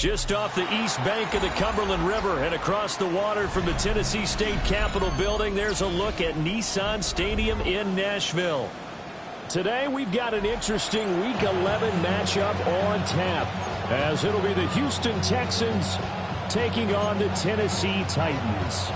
Just off the east bank of the Cumberland River and across the water from the Tennessee State Capitol building, there's a look at Nissan Stadium in Nashville. Today we've got an interesting Week 11 matchup on tap, as it'll be the Houston Texans taking on the Tennessee Titans.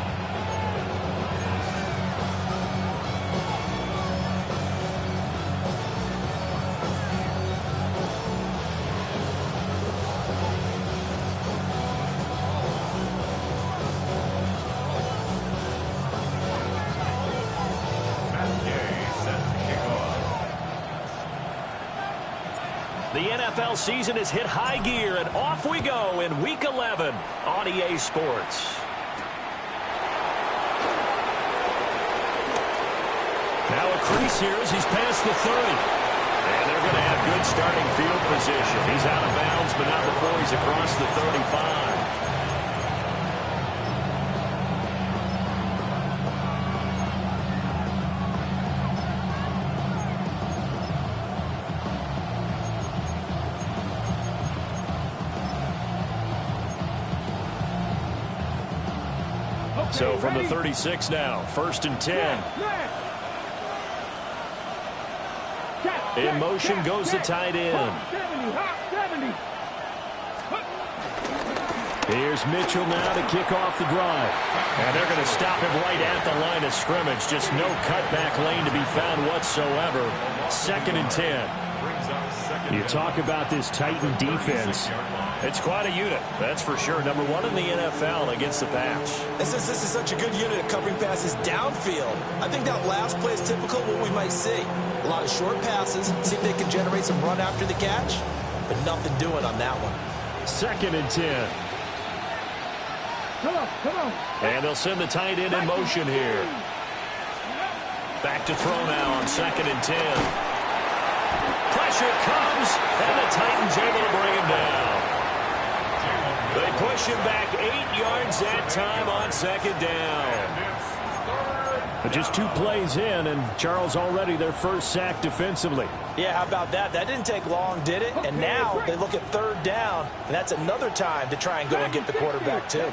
The NFL season has hit high gear, and off we go in Week 11 on EA Sports. Now a crease here as he's past the 30. And they're going to have good starting field position. He's out of bounds, but not before he's across the 35. So from the 36 now, 1st and 10. In motion goes the tight end. Here's Mitchell now to kick off the drive. And they're going to stop him right at the line of scrimmage. Just no cutback lane to be found whatsoever. 2nd and 10. You talk about this Titan defense. It's quite a unit, that's for sure. Number 1 in the NFL against the pass. This is such a good unit of covering passes downfield. I think that last play is typical of what we might see. A lot of short passes, see if they can generate some run after the catch, but nothing doing on that one. 2nd and 10. Come on. And they'll send the tight end in motion here. Back to throw now on 2nd and 10. Pressure comes, and the Titans able to bring him down. They push him back 8 yards that time on 2nd down. But just 2 plays in, and Charles already their first sack defensively. Yeah, how about that? That didn't take long, did it? And now they look at 3rd down, and that's another time to try and go and get the quarterback, too.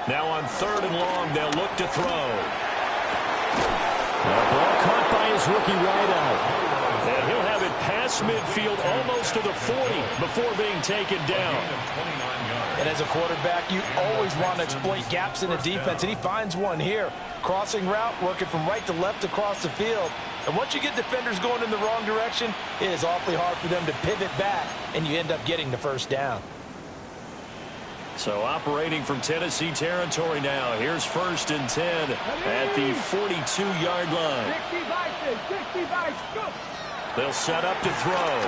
Now on 3rd and long, they'll look to throw. The ball caught by his rookie wideout. And he'll have it past midfield almost to the 40 before being taken down. And as a quarterback, you always want to exploit gaps in the defense, and he finds one here. Crossing route, working from right to left across the field. And once you get defenders going in the wrong direction, it is awfully hard for them to pivot back, and you end up getting the 1st down. So operating from Tennessee territory now. Here's 1st and 10 at the 42-yard line. They'll set up to throw.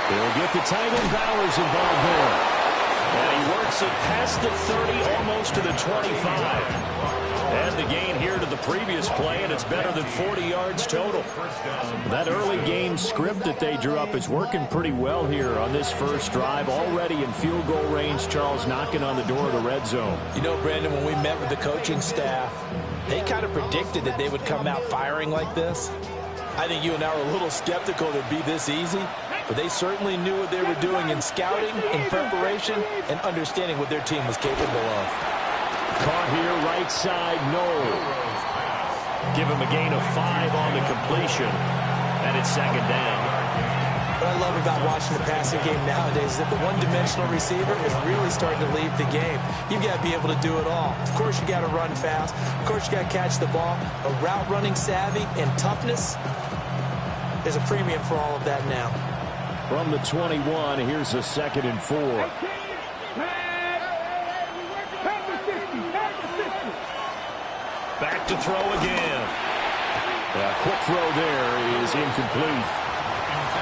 They'll get the tight end Bowers involved there. And he works it past the 30, almost to the 25. And the gain here to the previous play, and it's better than 40 yards total. That early game script that they drew up is working pretty well here on this first drive. Already in field goal range, Charles knocking on the door of the red zone. You know, Brandon, when we met with the coaching staff, they kind of predicted that they would come out firing like this. I think you and I were a little skeptical that it'd be this easy, but they certainly knew what they were doing in scouting, in preparation, and understanding what their team was capable of. Caught here, right side, Knoll. Give him a gain of 5 on the completion, and it's 2nd down. What I love about watching the passing game nowadays is that the one-dimensional receiver is really starting to leave the game. You've got to be able to do it all. Of course, you got to run fast. Of course, you got to catch the ball. But route running savvy and toughness, there's a premium for all of that now. From the 21, here's a 2nd and 4. Back to throw again. A quick throw there is incomplete.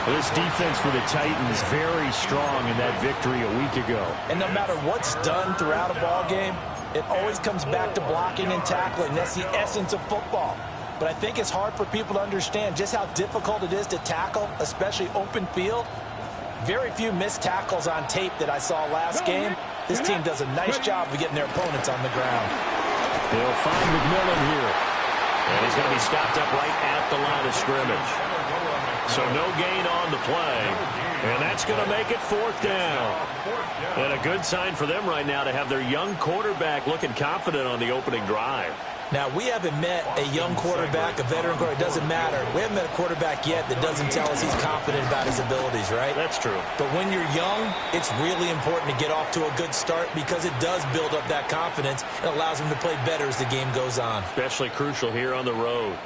This defense for the Titans very strong in that victory a week ago. And no matter what's done throughout a ball game, it always comes back to blocking and tackling. That's the essence of football. But I think it's hard for people to understand just how difficult it is to tackle, especially open field. Very few missed tackles on tape that I saw last game. This team does a nice job of getting their opponents on the ground. They'll find McMillan here. And he's going to be stopped up right at the line of scrimmage. So no gain on the play. And that's going to make it 4th down. And a good sign for them right now to have their young quarterback looking confident on the opening drive. Now, we haven't met a young quarterback, a veteran quarterback. It doesn't matter. We haven't met a quarterback yet that doesn't tell us he's confident about his abilities, right? That's true. But when you're young, it's really important to get off to a good start because it does build up that confidence and allows him to play better as the game goes on. Especially crucial here on the road.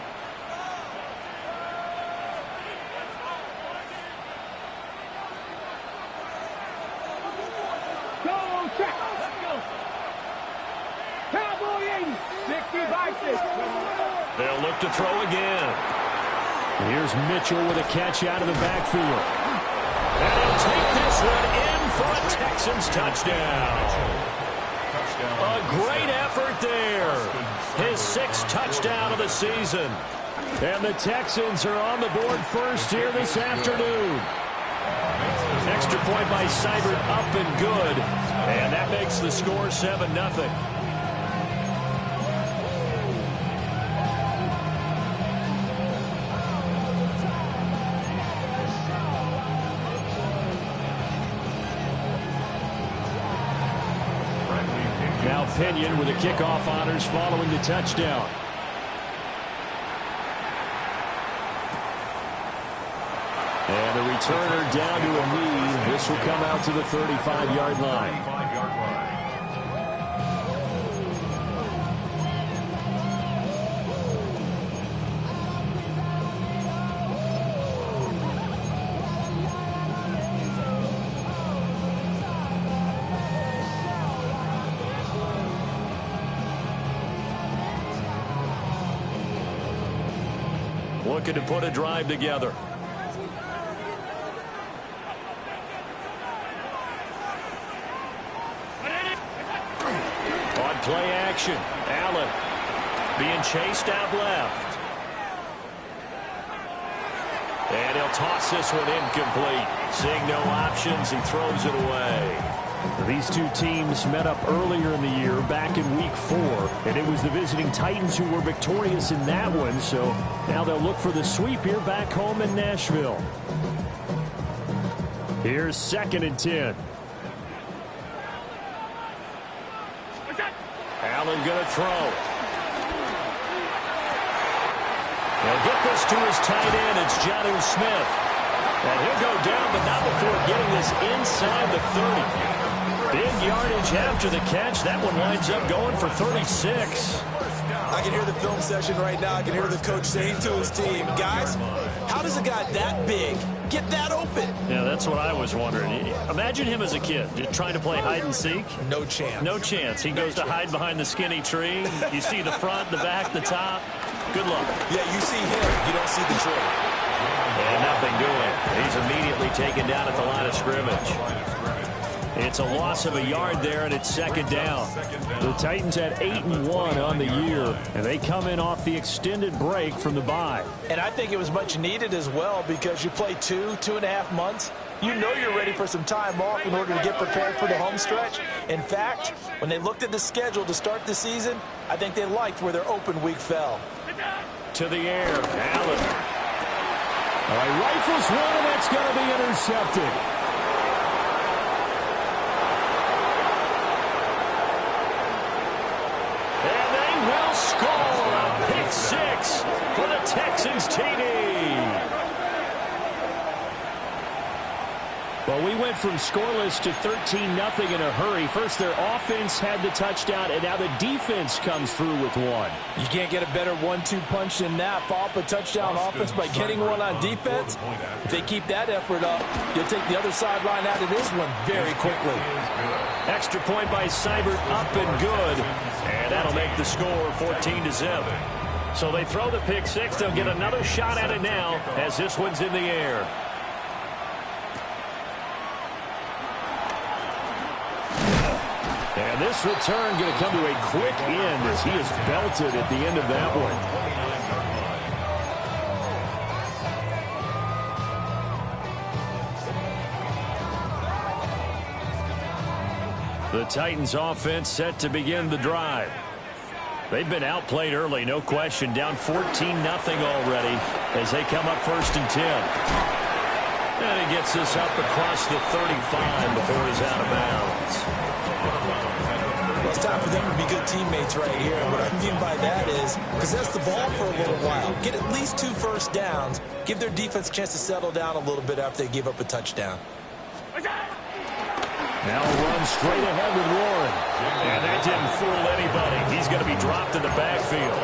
They'll look to throw again. Here's Mitchell with a catch out of the backfield. And he'll take this one in for a Texans touchdown. A great effort there. His 6th touchdown of the season. And the Texans are on the board first here this afternoon. Extra point by Seibert, up and good. And that makes the score 7-0. Now Pinion with the kickoff honors following the touchdown. And the returner down to a knee. This will come out to the 35-yard line. Looking to put a drive together. On play action, Allen being chased out left. And he'll toss this one incomplete. Seeing no options, he throws it away. These two teams met up earlier in the year, back in Week 4, and it was the visiting Titans who were victorious in that one, so now they'll look for the sweep here back home in Nashville. Here's 2nd and 10. Allen going to throw. He'll get this to his tight end. It's Jonnu Smith. And he'll go down, but not before getting this inside the 30. Big yardage after the catch. That one winds up going for 36. I can hear the film session right now. I can hear the coach saying to his team, guys, how does a guy that big get that open? Yeah, that's what I was wondering. Imagine him as a kid just trying to play hide and seek. No chance. No chance. He goes to hide behind the skinny tree. You see the front, the back, the top. Good luck. Yeah, you see him. You don't see the tree. And nothing doing. He's immediately taken down at the line of scrimmage. It's a loss of a yard there, and it's 2nd down. The Titans had 8-1 on the year, and they come in off the extended break from the bye. And I think it was much needed as well because you play 2.5 months. You know you're ready for some time off in order to get prepared for the home stretch. In fact, when they looked at the schedule to start the season, I think they liked where their open week fell. To the air, Allen. All right, rifles one, and that's going to be intercepted. Will score a pick 6 for the Texans TD. Well, we went from scoreless to 13-0 in a hurry. First, their offense had the touchdown, and now the defense comes through with one. You can't get a better 1-2 punch than that. Follow up a touchdown offense by getting one on defense. If they keep that effort up, you'll take the other sideline out of this one very quickly. Extra point by Seibert, up and good. And that'll make the score 14-0. So they throw the pick 6. They'll get another shot at it now as this one's in the air. And this return going to come to a quick end as he is belted at the end of that one. The Titans offense set to begin the drive. They've been outplayed early, no question. Down 14-0 already as they come up 1st and 10. And he ggets this up across the 35 before he's out of bounds. Well, it's time for them to be good teammates right here. And what I mean by that is possess the ball for a little while. Get at least 2 first downs. Give their defense a chance to settle down a little bit after they give up a touchdown. Now a run straight ahead with Warren. And that didn't fool anybody. He's going to be dropped in the backfield.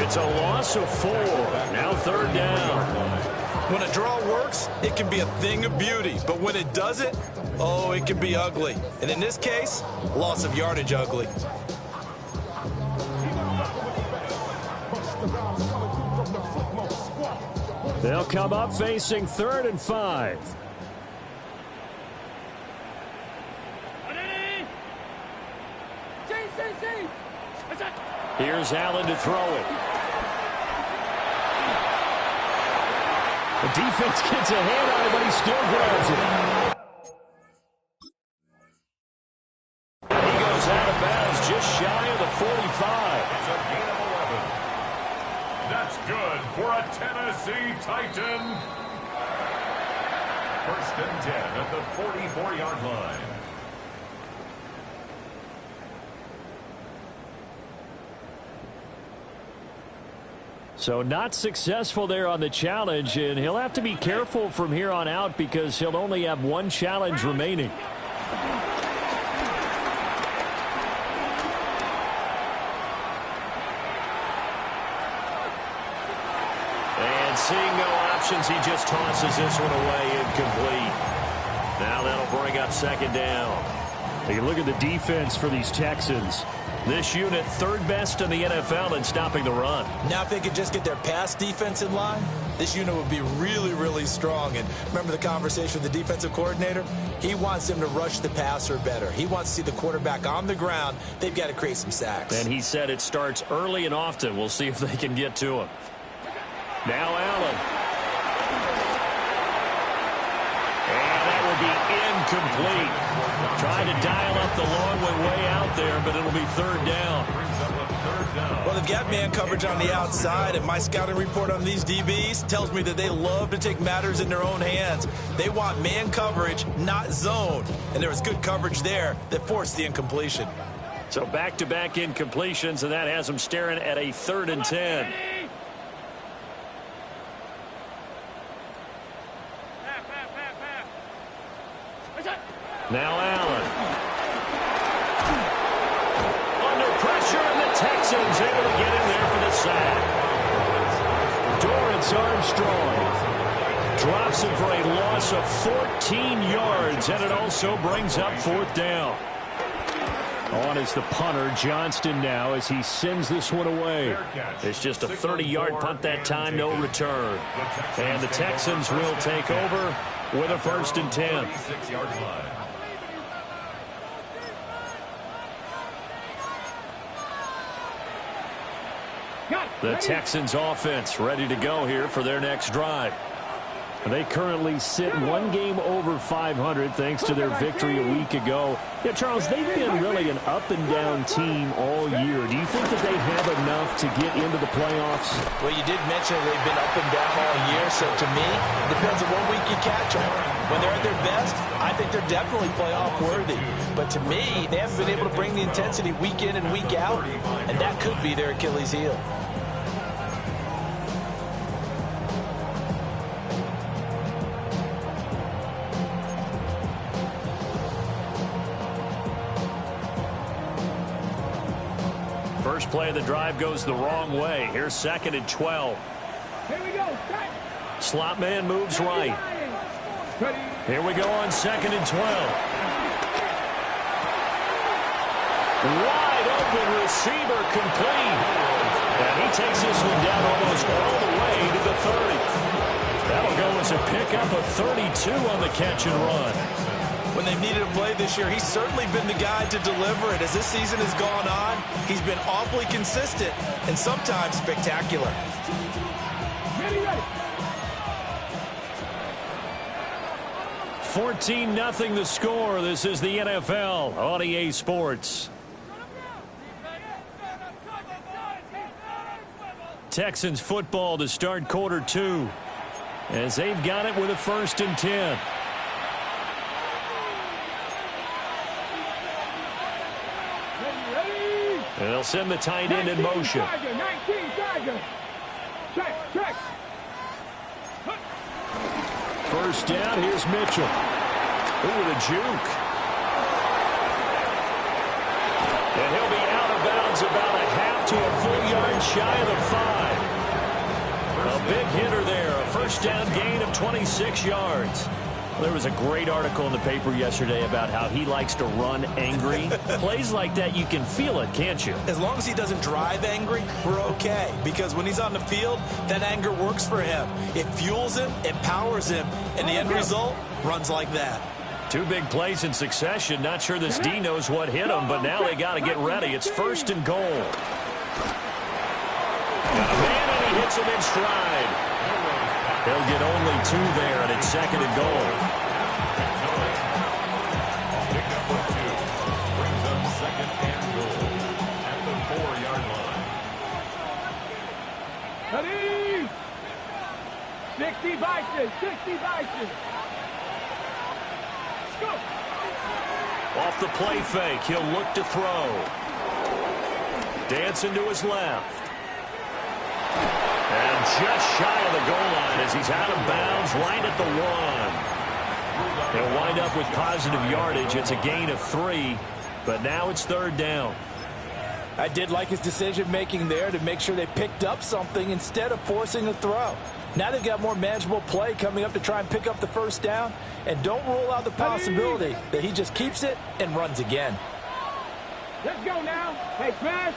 It's a loss of 4. Now 3rd down. When a draw works, it can be a thing of beauty. But when it doesn't, oh, it can be ugly. And in this case, loss of yardage ugly. They'll come up facing 3rd and 5. Here's Allen to throw it. The defense gets a hand on it, but he still grabs it. He goes out of bounds just shy of the 45. It's a gain of 11. That's good for a Tennessee Titan. 1st and 10 at the 44-yard line. So not successful there on the challenge, and he'll have to be careful from here on out because he'll only have 1 challenge remaining. And seeing no options, he just tosses this one away incomplete. Now that'll bring up 2nd down. Take a look at the defense for these Texans. This unit 3rd best in the NFL in stopping the run. Now if they could just get their pass defense in line, this unit would be really, really strong. And remember the conversation with the defensive coordinator? He wants them to rush the passer better. He wants to see the quarterback on the ground. They've got to create some sacks. And he said it starts early and often. We'll see if they can get to him. Now Allen. And that will be incomplete. Trying to dial up the long way out there, but it'll be 3rd down. Well, they've got man coverage on the outside, and my scouting report on these DBs tells me that they love to take matters in their own hands. They want man coverage, not zone. And there was good coverage there that forced the incompletion. So back-to-back incompletions, and that has them staring at a 3rd and 10. Now Allen. Under pressure, and the Texans able to get in there for the sack. Dorrance Armstrong drops him for a loss of 14 yards, and it also brings up 4th down. On is the punter, Johnston, now as he sends this one away. It's just a 30-yard punt that time, no return. And the Texans will take over with a 1st and 10. The Texans offense ready to go here for their next drive. They currently sit 1 game over 500 thanks to their victory a week ago. Yeah, Charles, they've been really an up-and-down team all year. Do you think that they have enough to get into the playoffs? Well, you did mention they've been up and down all year, so to me, it depends on what week you catch them. When they're at their best, I think they're definitely playoff worthy. But to me, they haven't been able to bring the intensity week in and week out, and that could be their Achilles heel. First play of the drive goes the wrong way. Here's 2nd and 12. Here we go. Slot man moves right. Here we go on 2nd and 12. Wide open receiver complete. And he takes this one down almost all the way to the 30. That'll go as a pickup of 32 on the catch and run. When they've needed a play this year, he's certainly been the guy to deliver it. As this season has gone on, he's been awfully consistent and sometimes spectacular. Ready. 14-0 the score. This is the NFL on EA Sports. Texans football to start quarter 2 as they've got it with a 1st and 10. And they'll send the tight end in motion. 19 Tiger. Check. First down, here's Mitchell. Ooh, with a juke. And he'll be out of bounds about a half to a full yard shy of the 5. A big hitter there. A first down gain of 26 yards. There was a great article in the paper yesterday about how he likes to run angry. Plays like that, you can feel it, can't you? As long as he doesn't drive angry, we're okay. Because when he's on the field, that anger works for him. It fuels him, it powers him, and the end result runs like that. 2 big plays in succession. Not sure this D knows what hit him, but now they got to get ready. It's 1st and goal. Got a man, and he hits him in stride. They'll get only 2 there, and it's 2nd and goal. Pick number 2 brings up 2nd and goal at the 4-yard line. Ready? 60 Bison. Let's go. Off the play fake, he'll look to throw. Dancing to his left. And just shy of the goal line as he's out of bounds right at the 1. They'll wind up with positive yardage. It's a gain of 3, but now it's 3rd down. I did like his decision-making there to make sure they picked up something instead of forcing a throw. Now they've got more manageable play coming up to try and pick up the 1st down, and don't rule out the possibility that he just keeps it and runs again. Let's go now. Hey, smash.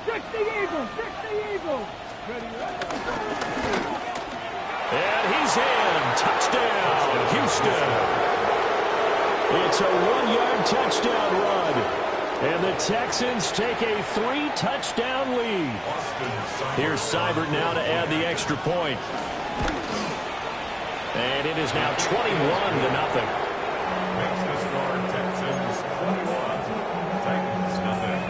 60 Eagles. Ready. And he's in. Touchdown, Houston. It's a 1-yard touchdown run. And the Texans take a 3-touchdown lead. Here's Seibert now to add the extra point. And it is now 21-0. Makes the score Texans 21, Titans nothing.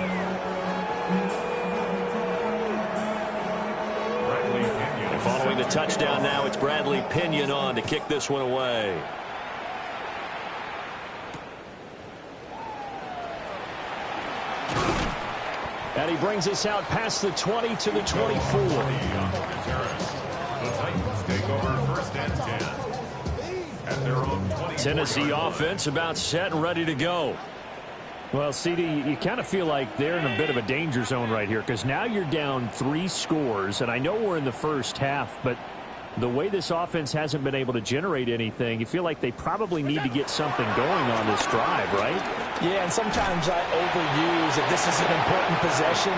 And following the touchdown now, it's Bradley Pinion on to kick this one away. And he brings us out past the 20 to the 24. The Titans take over 1st and 10 at their own 20. Tennessee offense about set and ready to go. Well, CD, you kind of feel like they're in a bit of a danger zone right here because now you're down 3 scores, and I know we're in the first half, but the way this offense hasn't been able to generate anything, you feel like they probably need to get something going on this drive, right? Yeah, and sometimes I overuse that this is an important possession.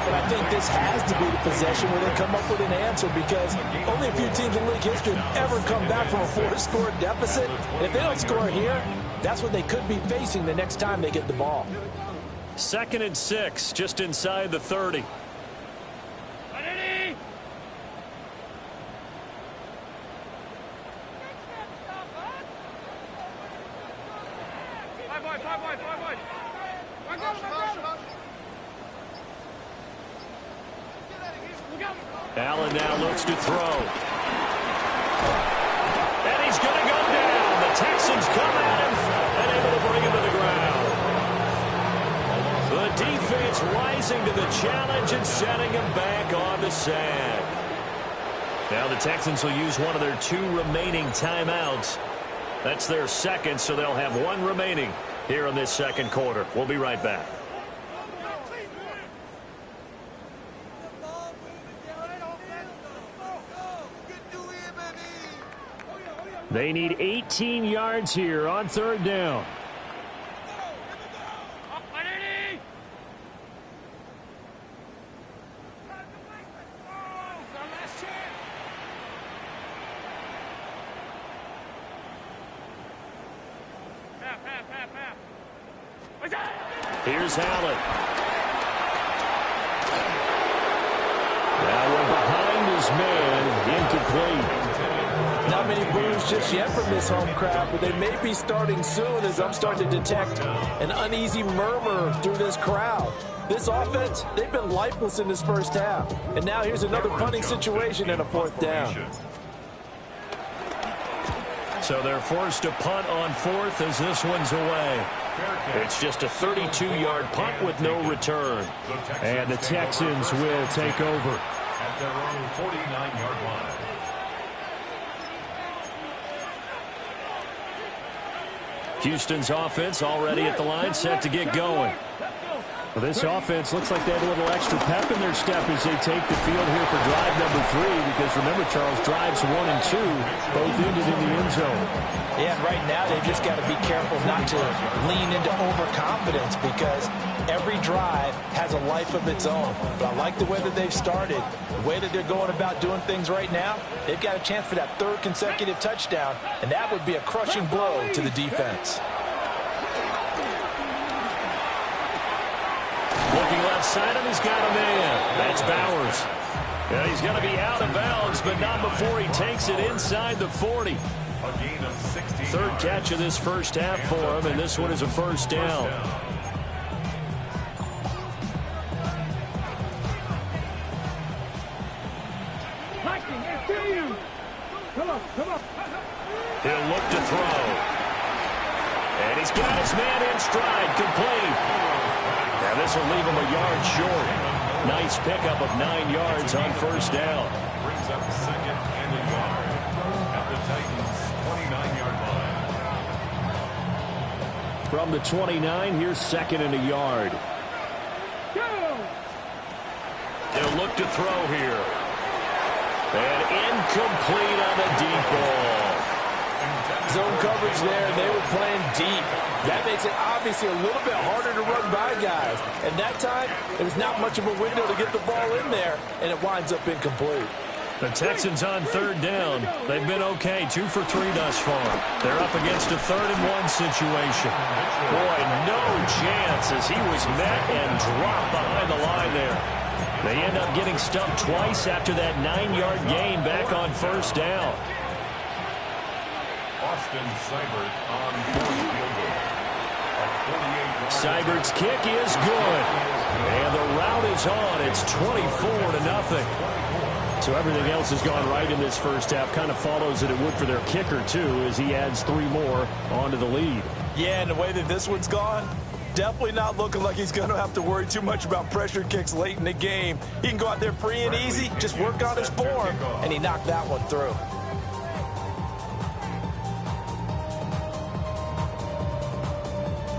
But I think this has to be the possession where they come up with an answer because only a few teams in league history have ever come back from a 4-score deficit. And if they don't score here, that's what they could be facing the next time they get the ball. 2nd and 6, just inside the 30. Allen now looks to throw. And he's going to go down. The Texans come at him and able to bring him to the ground. The defense rising to the challenge and setting him back on the sack. Now the Texans will use one of their 2 remaining timeouts. That's their 2nd, so they'll have 1 remaining here in this 2nd quarter. We'll be right back. They need 18 yards here on 3rd down. Here's Allen. Now we're behind his man, incomplete. Now how many boos just yet from this home crowd, but they may be starting soon as I'm starting to detect an uneasy murmur through this crowd. This offense, they've been lifeless in this first half. And now here's another punting situation and a 4th down. So they're forced to punt on 4th as this one's away. It's just a 32-yard punt with no return. And the Texans will take over. At their own 49-yard line. Houston's offense already at the line, set to get going. Well, this offense looks like they have a little extra pep in their step as they take the field here for drive number 3, because remember, Charles, drives 1 and 2 both ended in the end zone. Yeah, and right now they've just got to be careful not to lean into overconfidence, because every drive has a life of its own. But I like the way that they've started, the way that they're going about doing things right now. They've got a chance for that 3rd consecutive touchdown, and that would be a crushing blow to the defense. Looking left side, and he's got a man. That's Bowers. Yeah, he's going to be out of bounds, but not before he takes it inside the 40. A gain of 60 Third yards. catch of this first half for him, and this one is a first down. Come on, come on. He'll look to throw. And he's got his man in stride, complete. Now this will leave him a yard short. Nice pickup of 9 yards on first down. Brings up 2nd and a yard at the Titans' 29-yard line. From the 29, here's 2nd and a yard. Go! He'll look to throw here. And incomplete on the deep ball. Zone coverage there, and they were playing deep. That makes it obviously a little bit harder to run by guys. And that time, there's not much of a window to get the ball in there, and it winds up incomplete. The Texans on 3rd down. They've been okay, 2 for 3 thus far. They're up against a 3rd and 1 situation. Boy, no chance as he was met and dropped behind the line there. They end up getting stumped twice after that 9-yard gain back on first down. Austin Seibert on 4th field goal. Seibert's kick is good. And the route is on. It's 24-0. So everything else has gone right in this first half. Kind of follows that it would for their kicker, too, as he adds 3 more onto the lead. Yeah, and the way that this one's gone, definitely not looking like he's going to have to worry too much about pressure kicks late in the game. He can go out there free and easy, just work on his form, and he knocked that one through.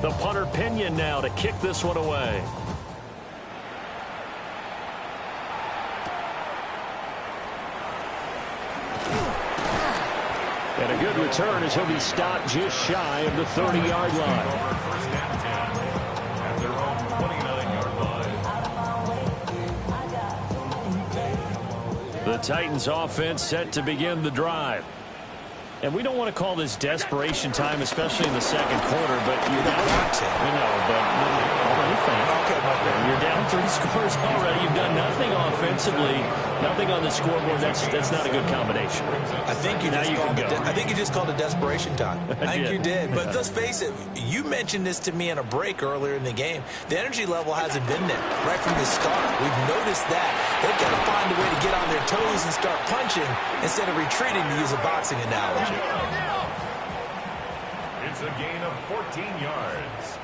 The punter Pinion now to kick this one away. And a good return as he'll be stopped just shy of the 30-yard line. First and 10 at their own 29-yard line. The Titans offense set to begin the drive. And we don't want to call this desperation time, especially in the second quarter, but you're down. You're down 3 scores already. You've done nothing offensively, nothing on the scoreboard. That's not a good combination. I think you just called it desperation time. I think you did. But let's face it, you mentioned this to me in a break earlier in the game. The energy level hasn't been there right from the start. We've noticed that. They've got to find a way to get on their toes and start punching instead of retreating, to use a boxing analogy. It's a gain of 14 yards.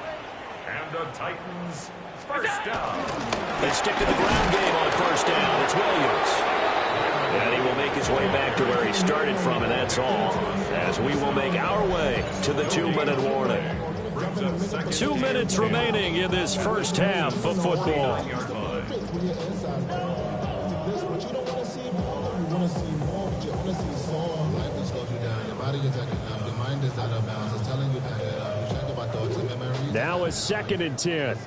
And the Titans first down. They stick to the ground game on first down. It's Williams. And he will make his way back to where he started from, and that's all. As we will make our way to the 2-minute warning. 2 minutes remaining in this first half of football. Now it's 2nd and 10.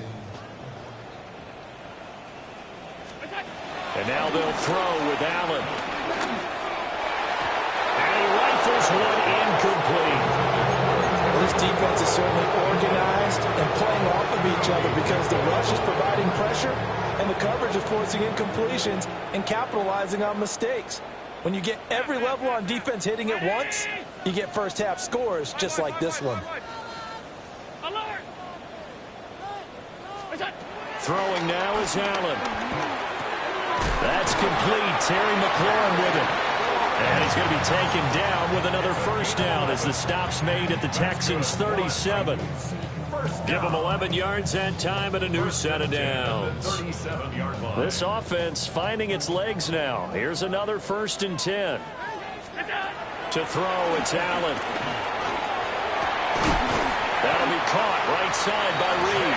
And now they'll throw with Allen. And he rifles one incomplete. Well, this defense is certainly organized and playing off of each other because the rush is providing pressure and the coverage is forcing incompletions and capitalizing on mistakes. When you get every level on defense hitting it once, you get first half scores just like this one. Throwing now is Allen. That's complete. Terry McLaurin with it. And he's going to be taken down with another first down as the stop's made at the Texans' 37. Give them 11 yards and time and a new set of downs. This offense finding its legs now. Here's another 1st and 10. To throw, it's Allen. That'll be caught right side by Reed.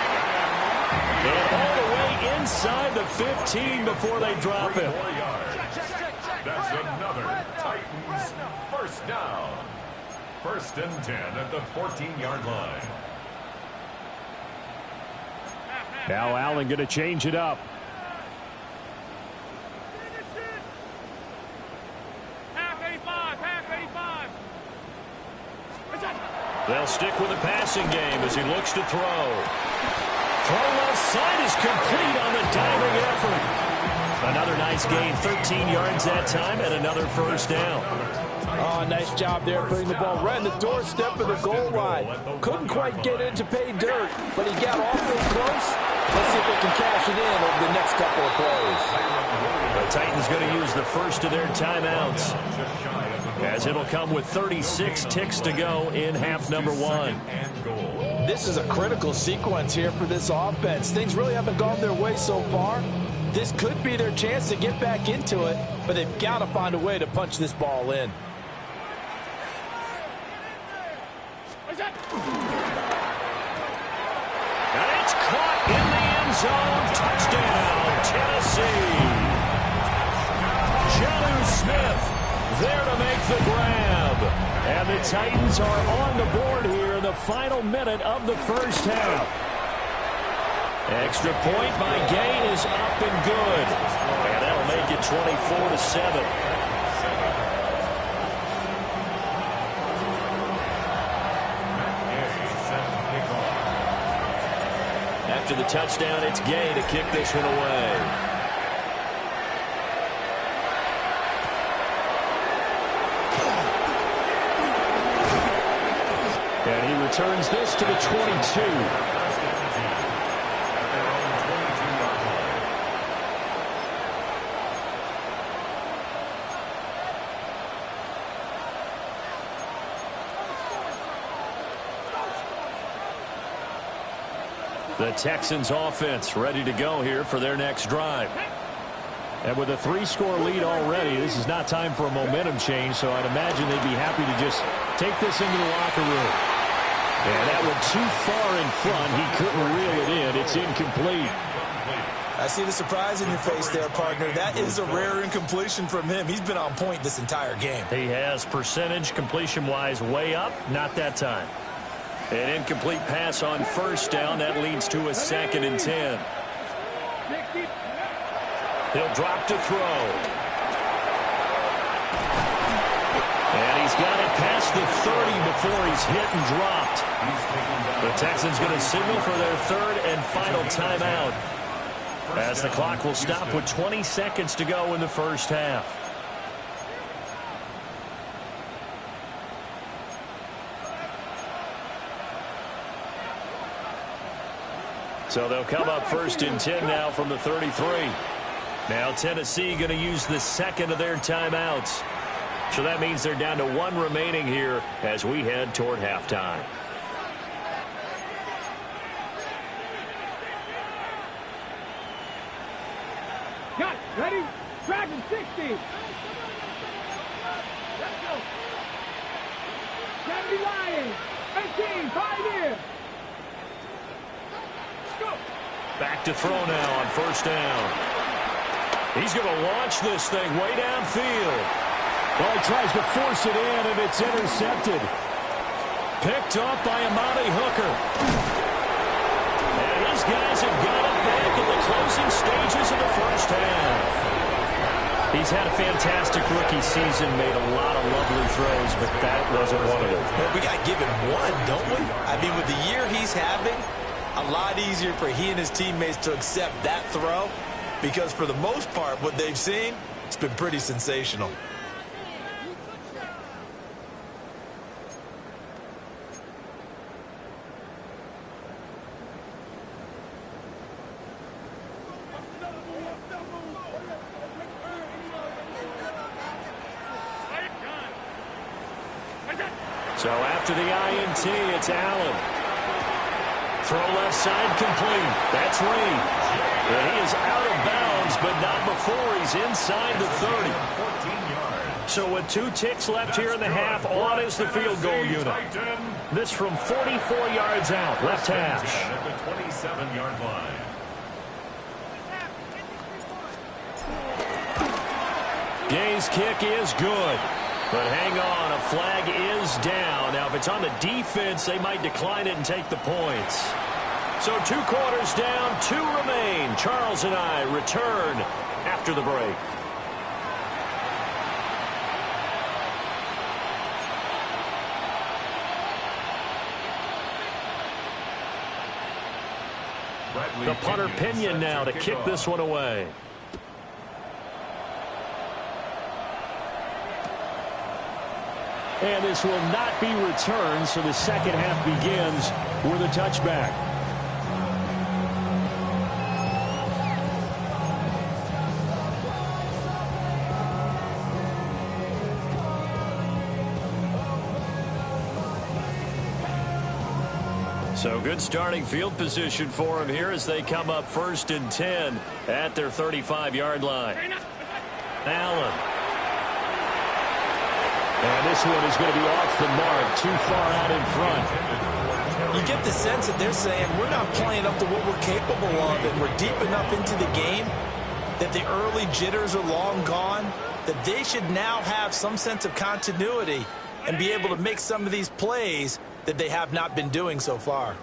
And all the way inside the 15 before they drop him. That's another Titans first down. 1st and 10 at the 14-yard line. Now Allen going to change it up. Half 85. They'll stick with the passing game as he looks to throw. Throw left side is complete on the diving effort. Another nice gain, 13 yards that time, and another first down. Oh, nice job there putting the ball right in the doorstep of the goal line. Couldn't quite get it to pay dirt, but he got awfully close. Let's see if they can cash it in over the next couple of plays. The Titans going to use the first of their timeouts, as it'll come with 36 ticks to go in half number 1. This is a critical sequence here for this offense. Things really haven't gone their way so far. This could be their chance to get back into it, but they've got to find a way to punch this ball in. And it's caught in the end zone. Touchdown, Tennessee. Jonnu Smith there to make the grab. And the Titans are on the board here in the final minute of the first half. Extra point by Gay is up and good. And that'll make it 24-7. After the touchdown, it's Gay to kick this one away. And he returns this to the 22. The Texans offense ready to go here for their next drive. And with a 3-score lead already, this is not time for a momentum change, so I'd imagine they'd be happy to just take this into the locker room. And that went too far in front. He couldn't reel it in. It's incomplete. I see the surprise in your face there, partner. That is a rare incompletion from him. He's been on point this entire game. He has percentage completion-wise way up. Not that time. An incomplete pass on first down. That leads to a 2nd and 10. He'll drop to throw. And he's got it past the 30 before he's hit and dropped. The Texans going to signal for their 3rd and final timeout, as the clock will stop with 20 seconds to go in the first half. So they'll come up 1st and 10 now from the 33. Now Tennessee going to use the 2nd of their timeouts. So that means they're down to 1 remaining here as we head toward halftime. Cut. Ready? Dragon 60. Let's go. 70 Lions. 18. 5 here. Let's go. Back to throw now on first down. He's going to launch this thing way downfield. Well, he tries to force it in, and it's intercepted. Picked up by Amani Hooker. And his guys have got it back in the closing stages of the first half. He's had a fantastic rookie season, made a lot of lovely throws, but that wasn't one of them. Well, we got to give him one, don't we? I mean, with the year he's having, a lot easier for he and his teammates to accept that throw, because for the most part, what they've seen, it's been pretty sensational. So after the INT, it's Allen. Throw left side complete. That's Reed. And he is out of bounds, but not before he's inside the 30. So with 2 ticks left here in the half, on is the field goal unit. This from 44 yards out, left hash. At the 27-yard line. Gay's kick is good. But hang on, a flag is down. Now, if it's on the defense, they might decline it and take the points. So 2 quarters down, 2 remain. Charles and I return after the break. The punter Pinion now to kick this one away. And this will not be returned, so the second half begins with a touchback. So good starting field position for him here as they come up 1st and 10 at their 35-yard line. Allen. And this one is going to be off the mark, too far out in front. You get the sense that they're saying we're not playing up to what we're capable of, and we're deep enough into the game that the early jitters are long gone, that they should now have some sense of continuity and be able to make some of these plays that they have not been doing so far.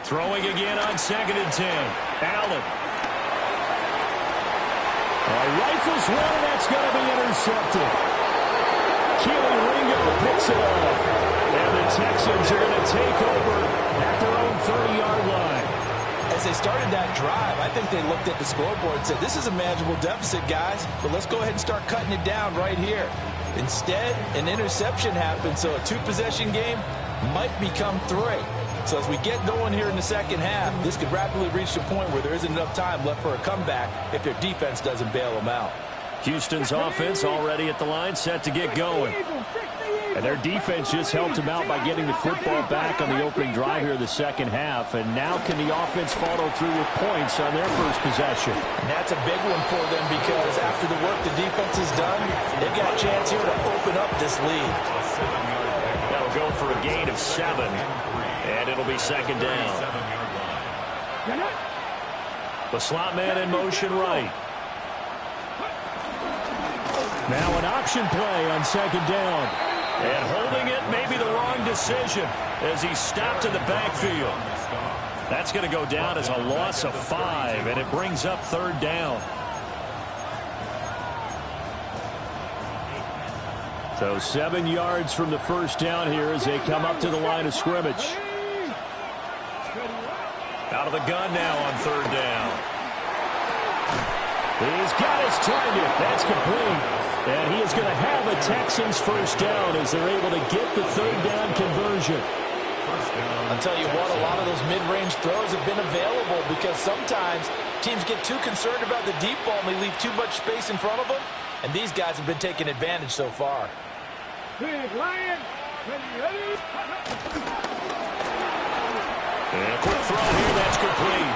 Throwing again on 2nd and 10. Allen. Rifles one, and that's going to be intercepted. Keely Ringo picks it off. And the Texans are going to take over at their own 30-yard line. As they started that drive, I think they looked at the scoreboard and said, this is a manageable deficit, guys, but let's go ahead and start cutting it down right here. Instead, an interception happened, so a 2-possession game might become 3. So as we get going here in the second half, this could rapidly reach the point where there isn't enough time left for a comeback if their defense doesn't bail them out. Houston's offense already at the line, set to get going. And their defense just helped them out by getting the football back on the opening drive here in the second half. And now can the offense follow through with points on their first possession? And that's a big one for them because after the work the defense has done, they've got a chance here to open up this lead. That'll go for a gain of 7. And it'll be 2nd down. The slot man in motion right. Now an option play on 2nd down. And holding it may be the wrong decision as he stopped in the backfield. That's going to go down as a loss of 5, and it brings up 3rd down. So 7 yards from the first down here as they come up to the line of scrimmage. Out of the gun now on 3rd down. He's got his target. That's complete. And he is going to have a Texans first down as they're able to get the 3rd down conversion. I'll tell you what, a lot of those mid-range throws have been available because sometimes teams get too concerned about the deep ball and they leave too much space in front of them. And these guys have been taking advantage so far. Big Lion, ready? And a quick throw here, that's complete.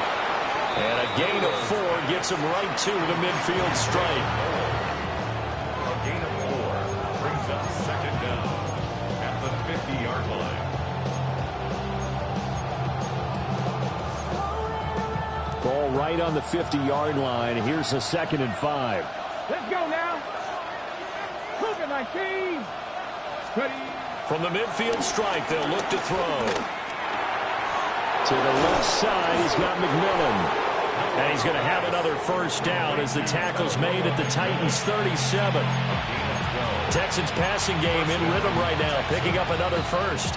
And a gain of 4 gets him right to the midfield stripe. A gain of 4 brings up 2nd down at the 50-yard line. Ball right on the 50-yard line. Here's a 2nd and 5. Let's go now. Move it, my team. Ready? From the midfield stripe, they'll look to throw. To the left side, he's got McMillan. And he's going to have another first down as the tackle's made at the Titans' 37. Texans passing game in rhythm right now, picking up another first.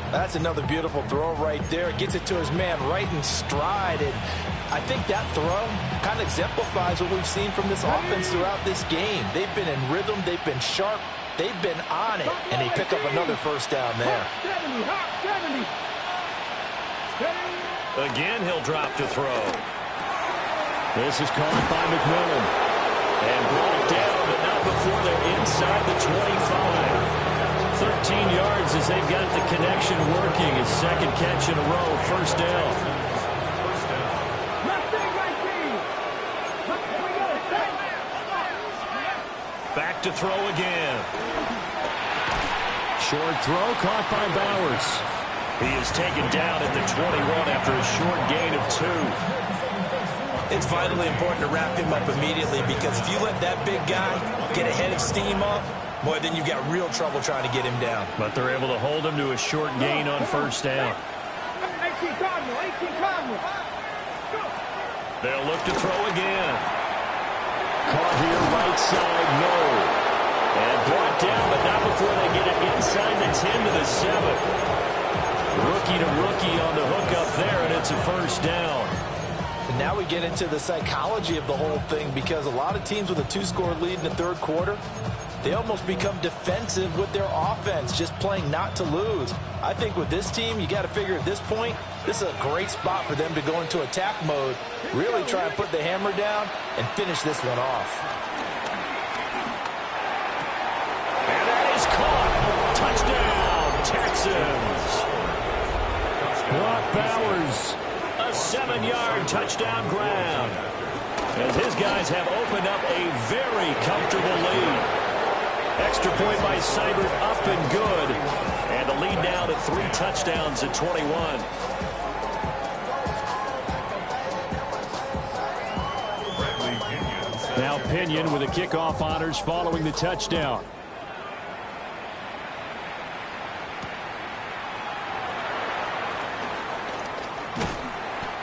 That's another beautiful throw right there. Gets it to his man right in stride. And I think that throw kind of exemplifies what we've seen from this offense throughout this game. They've been in rhythm. They've been sharp. They've been on it. And they pick up another first down there. 70, hot 70. Steady. Again, he'll drop to throw. This is caught by McMillan. And brought down, but not before they're inside the 25. 13 yards as they've got the connection working. His second catch in a row, first down. Back to throw again. Short throw caught by Bowers. He is taken down at the 21 after a short gain of 2. It's vitally important to wrap him up immediately, because if you let that big guy get a head of steam up, boy, then you've got real trouble trying to get him down. But they're able to hold him to a short gain on first down. 18 Cardinal. They'll look to throw again. Caught here, right side, no. And brought down, but not before they get it inside the 10 to the 7. Rookie to rookie on the hook up there, and it's a first down. And now we get into the psychology of the whole thing, because a lot of teams with a 2-score lead in the third quarter, they almost become defensive with their offense, just playing not to lose. I think with this team, you got to figure at this point, this is a great spot for them to go into attack mode, really try and put the hammer down and finish this one off. And that is caught. Touchdown, Texans. Brock Bowers. A 7-yard touchdown grab, as his guys have opened up a very comfortable lead. Extra point by Seibert, up and good. And the lead now to 3 touchdowns at 21. Now Pinion with the kickoff honors following the touchdown.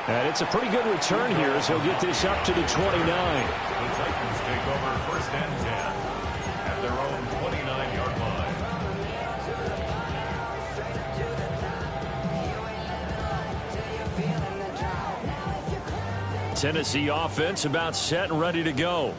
And it's a pretty good return here as he'll get this up to the 29. The Titans take over first and 10 at their own 29-yard line. Tennessee offense about set and ready to go.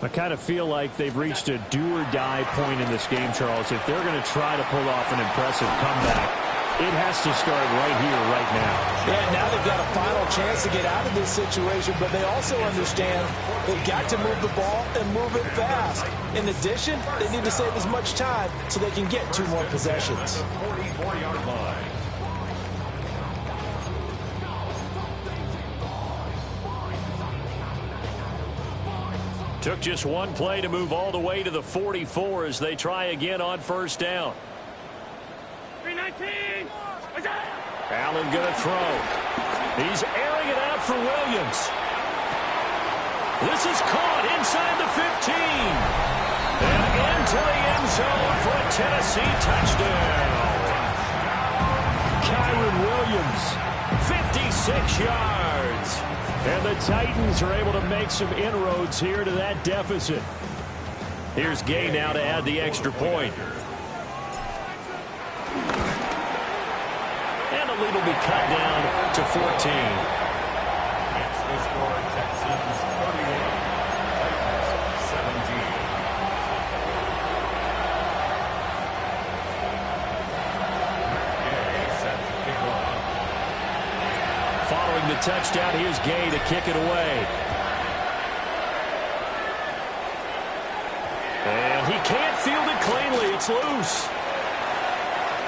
I kind of feel like they've reached a do-or-die point in this game, Charles. If they're going to try to pull off an impressive comeback, it has to start right here, right now. Yeah, now they've got a final chance to get out of this situation, but they also understand they've got to move the ball and move it fast. In addition, they need to save as much time so they can get 2 more possessions. 44-yard line. Took just one play to move all the way to the 44 as they try again on first down. 319. Allen going to throw. He's airing it out for Williams. This is caught inside the 15. And into the end zone for a Tennessee touchdown. Kyron Williams. 56 yards. And the Titans are able to make some inroads here to that deficit. Here's Gay now to add the extra point. And the lead will be cut down to 14. It's the score, Texans 31, Titans 17. Gay set to kick off. Following the touchdown, here's Gay to kick it away. And he can't field it cleanly. It's loose.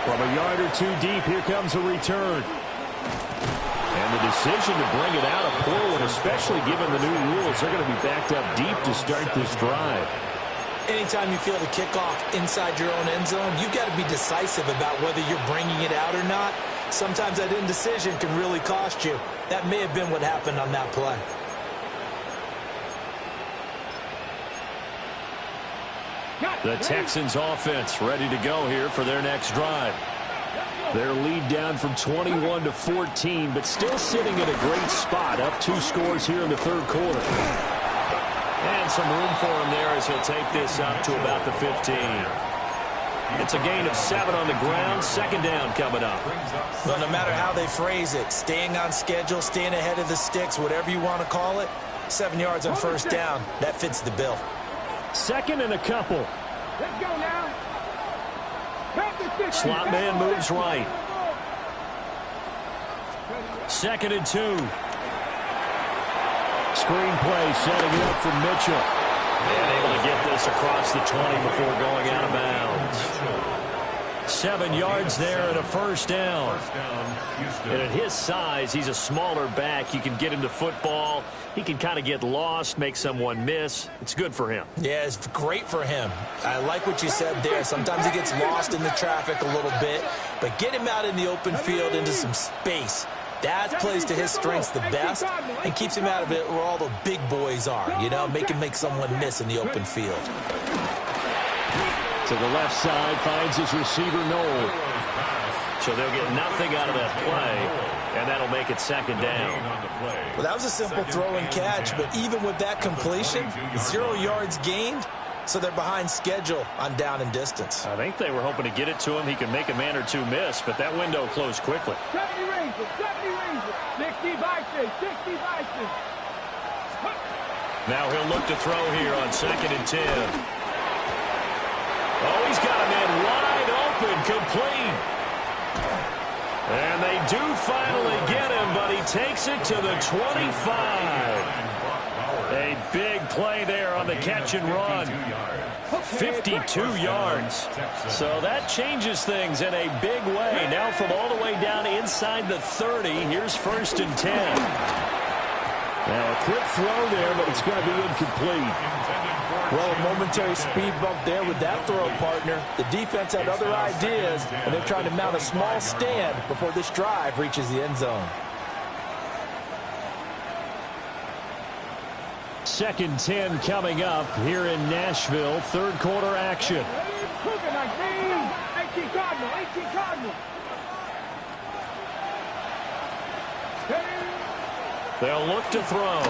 From a yard or 2 deep, here comes a return. And the decision to bring it out, a poor one, especially given the new rules. They're going to be backed up deep to start this drive. Anytime you field a kickoff inside your own end zone, you've got to be decisive about whether you're bringing it out or not. Sometimes that indecision can really cost you. That may have been what happened on that play. The Texans offense ready to go here for their next drive. Their lead down from 21 to 14, but still sitting at a great spot, up 2 scores here in the third quarter. And some room for him there as he'll take this up to about the 15. It's a gain of 7 on the ground. Second down coming up. Well, no matter how they phrase it, staying on schedule, staying ahead of the sticks, whatever you want to call it, 7 yards on first down, that fits the bill. Second and a couple. Let's go now. Slot man moves right. 2nd and 2. Screenplay setting it up for Mitchell. And able to get this across the 20 before going out of bounds. 7 yards there and a first down. And at his size, he's a smaller back. You can get him to football. He can kind of get lost, make someone miss. It's good for him. Yeah, it's great for him. I like what you said there. Sometimes he gets lost in the traffic a little bit, but get him out in the open field into some space. That plays to his strengths the best and keeps him out of it where all the big boys are, you know, make someone miss in the open field. To the left side, finds his receiver, Noel. So they'll get nothing out of that play, and that'll make it 2nd down. Well, that was a simple throw and catch, but even with that completion, 0 yards gained, so they're behind schedule on down and distance. I think they were hoping to get it to him. He could make a man or two miss, but that window closed quickly. 70 Rangers, 60 Vikings, 60 Vikings. Now he'll look to throw here on 2nd and 10. Oh, he's got a man wide open, complete. And they do finally get him, but he takes it to the 25. A big play there on the catch and run. 52 yards. So that changes things in a big way. Now from all the way down inside the 30, here's 1st and 10. Now a quick throw there, but it's going to be incomplete. Well, a momentary speed bump there with that throw, partner. The defense had other ideas, and they're trying to mount a small stand before this drive reaches the end zone. 2nd 10 coming up here in Nashville. 3rd quarter action. 18 Cardinal, 18 Cardinal. They'll look to throw.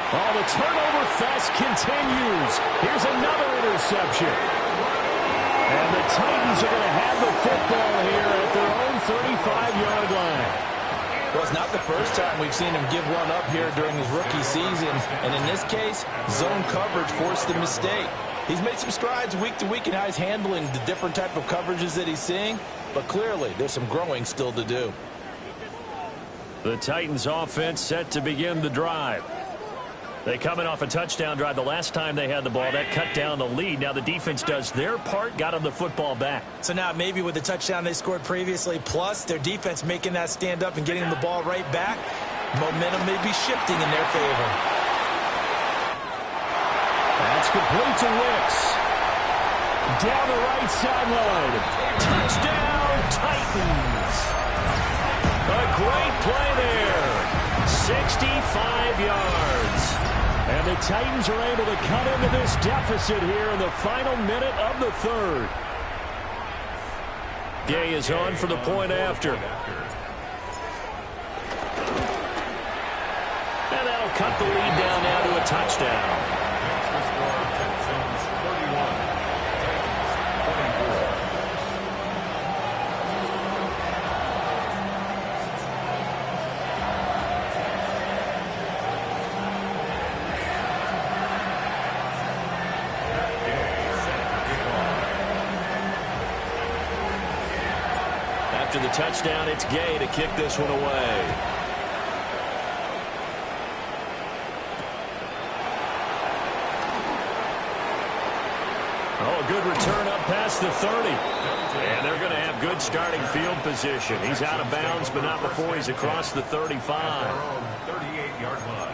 Oh, the turnover fest continues. Here's another interception. And the Titans are going to have the football here at their own 35-yard line. Well, it's not the first time we've seen him give one up here during his rookie season. And in this case, zone coverage forced the mistake. He's made some strides week to week in how he's handling the different type of coverages that he's seeing. But clearly, there's some growing still to do. The Titans offense set to begin the drive. They come in off a touchdown drive the last time they had the ball. That cut down the lead. Now the defense does their part, got them the football back. So now maybe with the touchdown they scored previously, plus their defense making that stand up and getting them the ball right back, momentum may be shifting in their favor. That's complete to Wicks. Down the right sideline. Touchdown, Titans. A great play there. 65 yards. And the Titans are able to cut into this deficit here in the final minute of the 3rd. Gay is on for the point after. And that'll cut the lead down now to a touchdown. After the touchdown, it's Gay to kick this one away. Oh, a good return up past the 30. And they're going to have good starting field position. He's out of bounds, but not before he's across the 35. 38-yard line.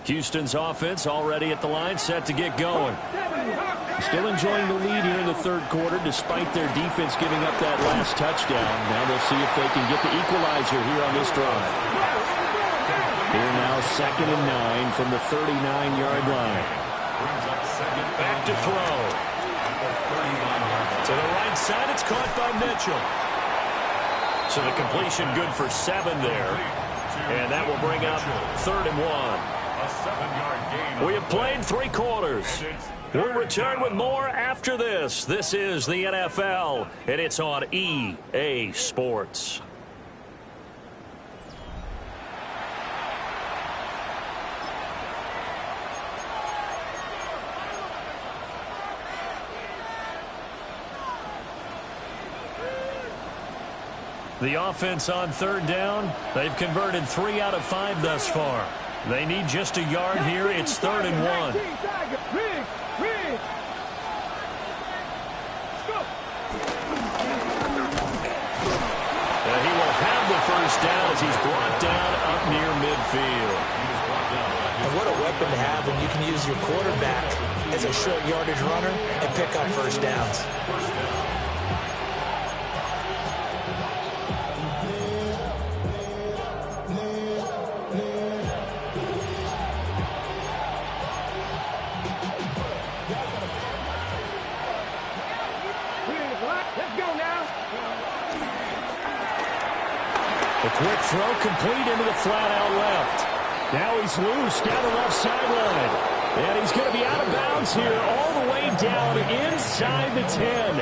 Houston's offense already at the line, set to get going. Still enjoying the lead here in the 3rd quarter, despite their defense giving up that last touchdown. Now they'll see if they can get the equalizer here on this drive. Here now, 2nd and 9 from the 39-yard line. Back to throw. To the right side, it's caught by Mitchell. So the completion good for 7 there. And that will bring up 3rd and 1. We have played 3 quarters. We'll return with more after this. This is the NFL, and it's on EA Sports. The offense on third down, they've converted 3 out of 5 thus far. They need just a yard here. It's 3rd and 1. He will have the first down as he's brought down up near midfield. And what a weapon to have when you can use your quarterback as a short yardage runner and pick up first downs. A quick throw complete into the flat out left. Now he's loose down the left sideline. And he's going to be out of bounds here all the way down inside the 10.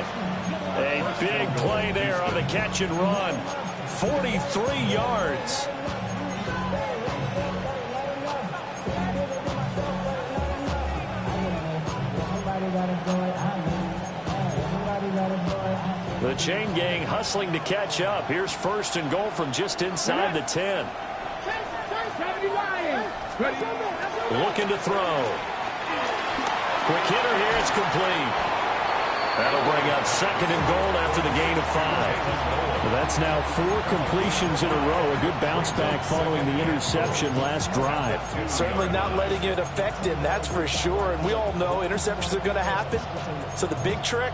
A big play there on the catch and run. 43 yards. The chain gang hustling to catch up. Here's 1st and goal from just inside the 10. Looking to throw. Quick hitter here. It's complete. That'll bring up 2nd and goal after the gain of 5. Well, that's now 4 completions in a row. A good bounce back following the interception last drive. Certainly not letting it affect him, that's for sure. And we all know interceptions are going to happen. So the big trick,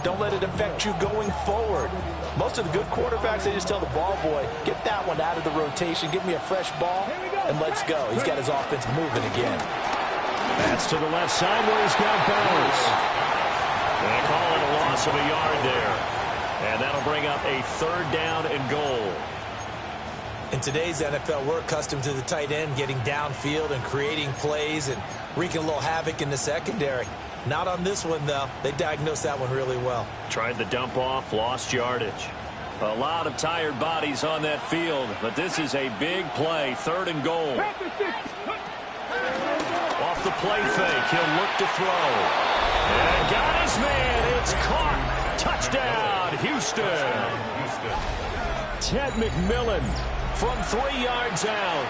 don't let it affect you going forward. Most of the good quarterbacks, they just tell the ball boy, get that one out of the rotation, give me a fresh ball, and let's go. He's got his offense moving again. That's to the left side where he's got balance. They call it a loss of a yard there. And that'll bring up a 3rd down and goal. In today's NFL, we're accustomed to the tight end getting downfield and creating plays and wreaking a little havoc in the secondary. Not on this one, though. They diagnosed that one really well. Tried the dump off, lost yardage. A lot of tired bodies on that field, but this is a big play. 3rd and goal. Off the play fake, he'll look to throw. And got his man. It's caught. Touchdown, Houston. Ted McMillan from 3 yards out.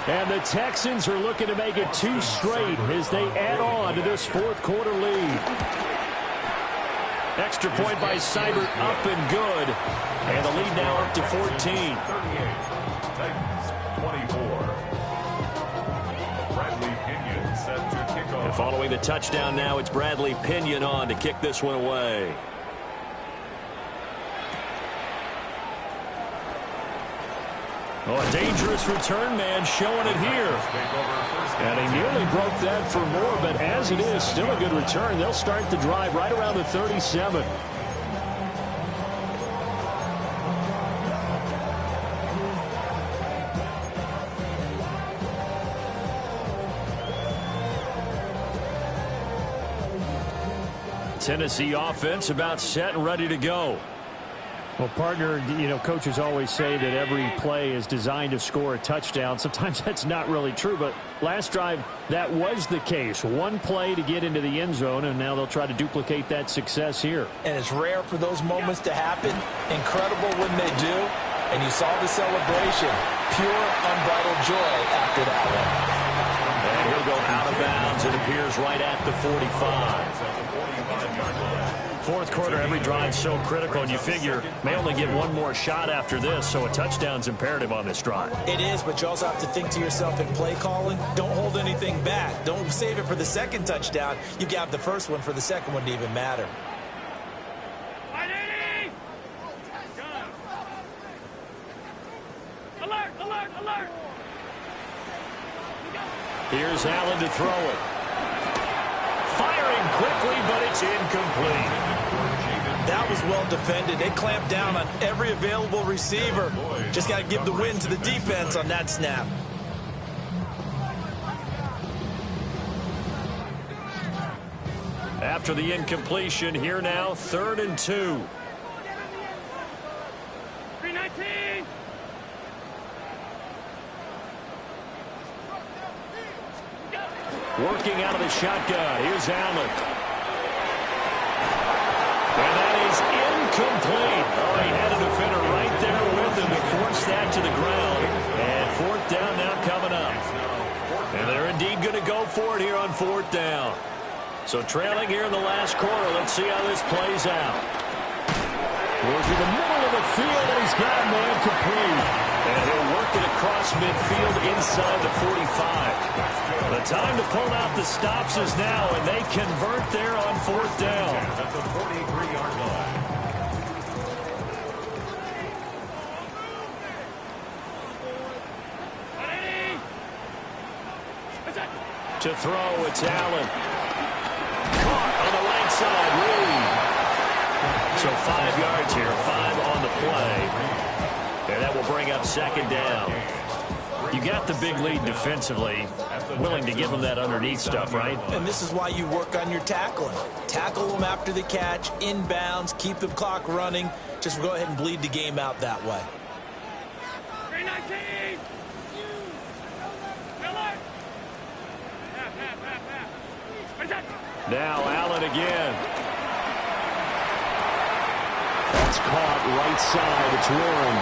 And the Texans are looking to make it 2 straight as they add on to this 4th quarter lead. Extra point by Seibert, up and good. And the lead now up to 14. 38. Titans 24. Bradley Pinion set to kick off. And following the touchdown now, it's Bradley Pinion on to kick this one away. Oh, a dangerous return man showing it here. And he nearly broke that for more, but as it is, still a good return. They'll start the drive right around the 37. Tennessee offense about set and ready to go. Well, partner, you know, coaches always say that every play is designed to score a touchdown. Sometimes that's not really true, but last drive, that was the case. One play to get into the end zone, and now they'll try to duplicate that success here. And it's rare for those moments to happen. Incredible when they do. And you saw the celebration. Pure, unbridled joy after that one. And he'll go out of bounds. It appears right at the 45. 4th quarter, every drive so critical, and you figure may only get one more shot after this, so a touchdown's imperative on this drive. It is, but you also have to think to yourself in play calling, don't hold anything back. Don't save it for the 2nd touchdown. You got the first one for the 2nd one to even matter. Alert, alert, alert. Here's Allen to throw it. Firing quickly, but it's incomplete. That was well defended. They clamped down on every available receiver. Just got to give the win to the defense on that snap. After the incompletion, here now, 3rd and 2. 319. Working out of the shotgun. Here's Allen. And that is incomplete. Oh, he had a defender right there with that to the ground. And fourth down now coming up. And they're indeed going to go for it here on fourth down. So trailing here in the last quarter. Let's see how this plays out. Working the middle of the field, and he's got a man complete. And he'll work it across midfield inside the 45. The time to pull out the stops is now, and they convert there on fourth down. At the 43-yard line. To throw, it's Allen. Caught on the right side, Reed. So 5 yards here, 5 on the play. And that will bring up second down. You got the big lead defensively. Willing to give them that underneath stuff, right? And this is why you work on your tackling. Tackle them after the catch, inbounds, keep the clock running. Just go ahead and bleed the game out that way. 319! Now Allen again. That's caught right side. It's Warren.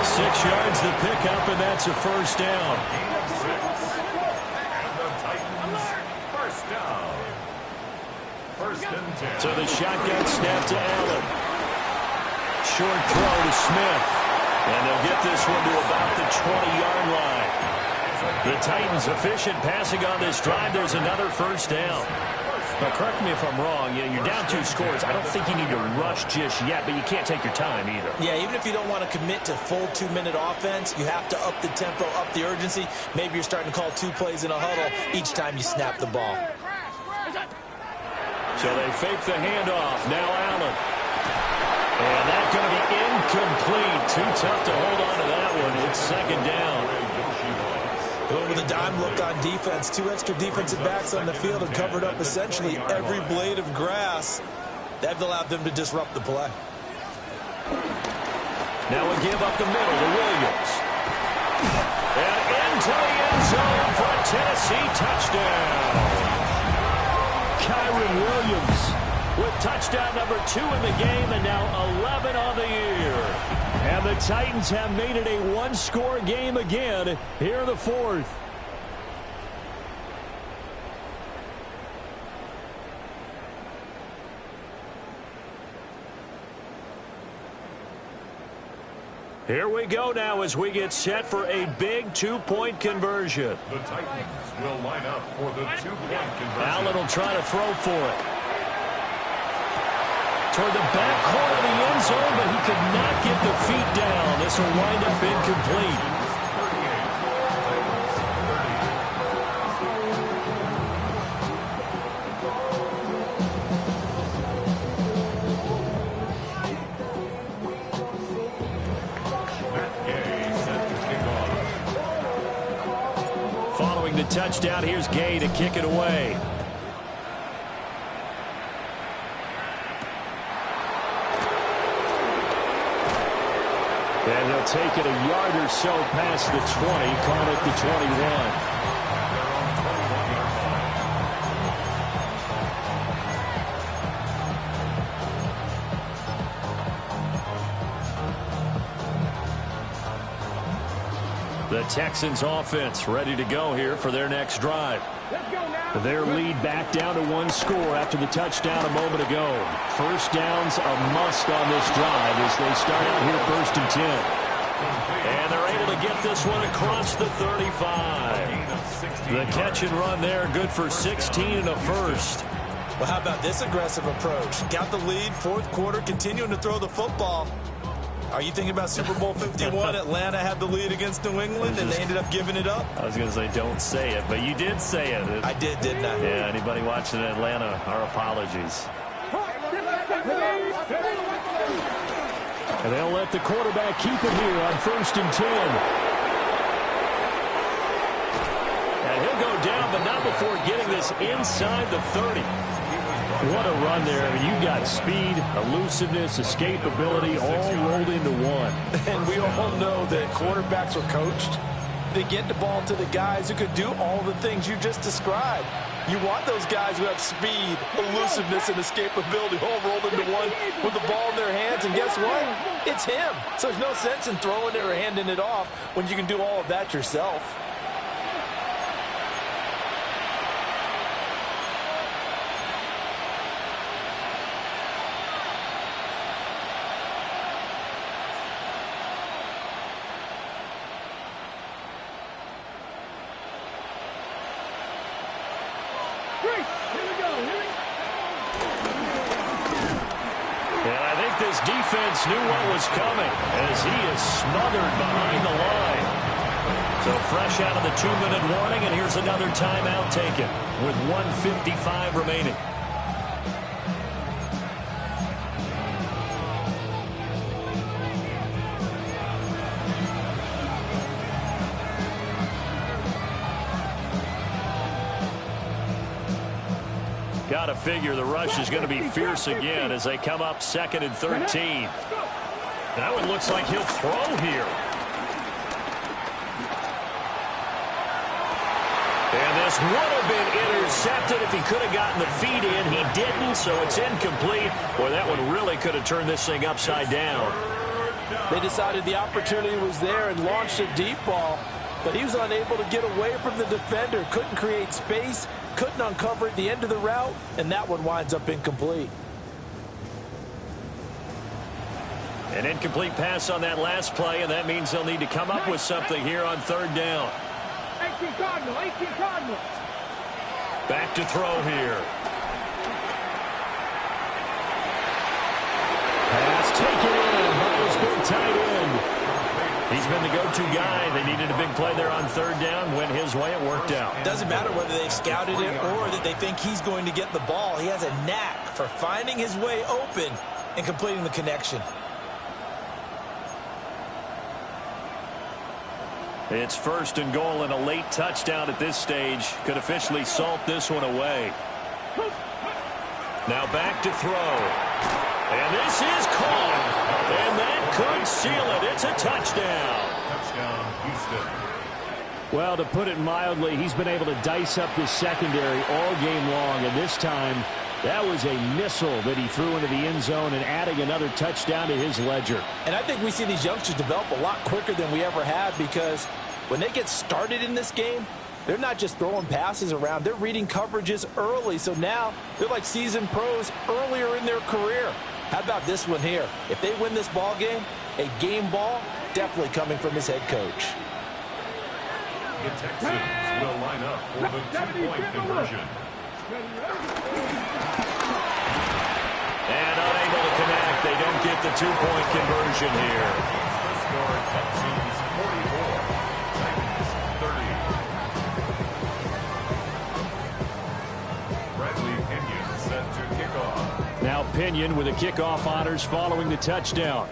6 yards the pickup, and that's a first down. And the Titans, first down. First and 10. So the shotgun snap to Allen. Short throw to Smith. And they'll get this one to about the 20-yard line. The Titans efficient passing on this drive. There's another first down. Now, correct me if I'm wrong. You're down 2 scores. I don't think you need to rush just yet, but you can't take your time either. Yeah, even if you don't want to commit to full 2-minute offense, you have to up the tempo, up the urgency. Maybe you're starting to call 2 plays in a huddle each time you snap the ball. So they fake the handoff. Now Allen. And that's going to be incomplete. Too tough to hold on to that one. It's second down. Going with a dime look on defense. 2 extra defensive backs on the field and covered up essentially every blade of grass. That allowed them to disrupt the play. Now we give up the middle to Williams. And into the end zone for a Tennessee touchdown. Kyron Williams with touchdown number 2 in the game, and now 11 on the year. And the Titans have made it a 1-score game again here in the fourth. Here we go now as we get set for a big 2-point conversion. The Titans will line up for the 2-point conversion. Allen will try to throw for it. Toward the back corner of the end zone, but he could not get the feet down. This will wind up incomplete. Following the touchdown, here's Gay to kick it away. And he'll take it a yard or so past the 20, call it the 21. The Texans offense ready to go here for their next drive. Their lead back down to 1 score after the touchdown a moment ago. First down's a must on this drive as they start out here first and 10. And they're able to get this one across the 35. The catch and run there, good for 16 and a first. Well, how about this aggressive approach? Got the lead, fourth quarter, continuing to throw the football. Are you thinking about Super Bowl 51? Atlanta had the lead against New England, and they ended up giving it up? I was going to say, don't say it, but you did say it. I did, didn't I? Yeah, anybody watching in Atlanta, our apologies. And they'll let the quarterback keep it here on first and 10. And he'll go down, but not before getting this inside the 30. What a run there. I mean, you got speed, elusiveness, escapability all rolled into one. And we all know that quarterbacks are coached. They get the ball to the guys who could do all the things you just described. You want those guys who have speed, elusiveness, and escapability all rolled into one with the ball in their hands. And guess what? It's him. So there's no sense in throwing it or handing it off when you can do all of that yourself. This defense knew what was coming as he is smothered behind the line. So fresh out of the 2-minute warning, and here's another timeout taken with 1:55 remaining. Got to figure the rush is going to be fierce again as they come up 2nd and 13. That one looks like he'll throw here. And this would have been intercepted if he could have gotten the feet in. He didn't, so it's incomplete. Boy, that one really could have turned this thing upside down. They decided the opportunity was there and launched a deep ball, but he was unable to get away from the defender. Couldn't create space, couldn't uncover at the end of the route, and that one winds up incomplete. An incomplete pass on that last play, and that means they'll need to come up with something here on 3rd down. 18 Cardinals. Back to throw here. Pass taken in by his big tight end. He's been the go-to guy. They needed a big play there on 3rd down. Went his way. It worked out. Doesn't matter whether they've scouted it or that they think he's going to get the ball. He has a knack for finding his way open and completing the connection. It's 1st and goal, and a late touchdown at this stage could officially salt this one away. Now back to throw. And this is caught. And that could seal it. It's a touchdown. Touchdown, Houston. Well, to put it mildly, he's been able to dice up this secondary all game long. And this time, that was a missile that he threw into the end zone and adding another touchdown to his ledger. And I think we see these youngsters develop a lot quicker than we ever have, because when they get started in this game, they're not just throwing passes around. They're reading coverages early. So now they're like seasoned pros earlier in their career. How about this one here? If they win this ball game, a game ball definitely coming from his head coach. The Texans will line up for the 2-point conversion. And unable to connect. They don't get the 2-point conversion here. The score, Texans 44, Titans 30. Bradley Pinion set to kick off. Now Pinion with the kickoff honors following the touchdown.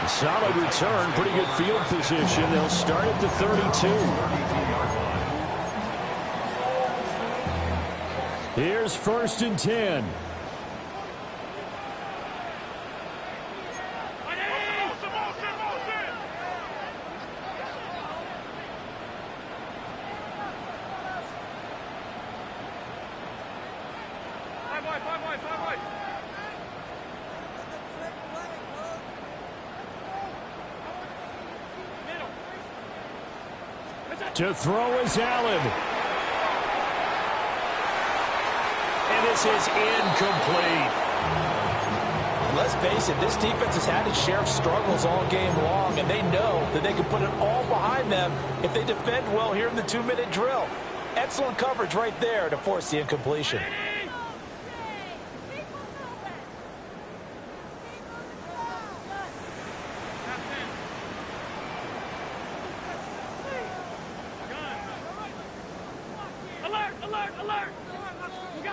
Solid return, pretty good field position. They'll start at the 32. Here's 1st and 10. To throw is Allen. And this is incomplete. Let's face it, this defense has had its share of struggles all game long, and they know that they can put it all behind them if they defend well here in the 2-minute drill. Excellent coverage right there to force the incompletion.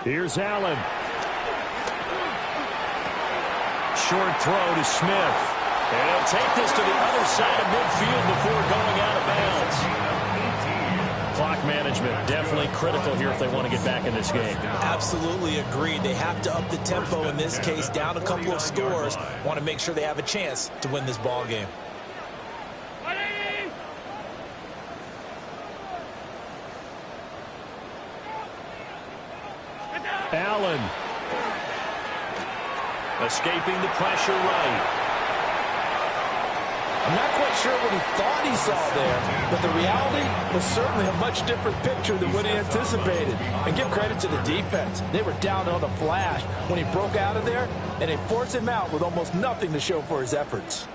Here's Allen. Short throw to Smith. And he'll take this to the other side of midfield before going out of bounds. Clock management definitely critical here if they want to get back in this game. Absolutely agreed. They have to up the tempo in this case, down a couple of scores. Want to make sure they have a chance to win this ball game. Allen. Escaping the pressure right. I'm not quite sure what he thought he saw there, but the reality was certainly a much different picture than what he anticipated. And give credit to the defense. They were down on a flash when he broke out of there, and they forced him out with almost nothing to show for his efforts.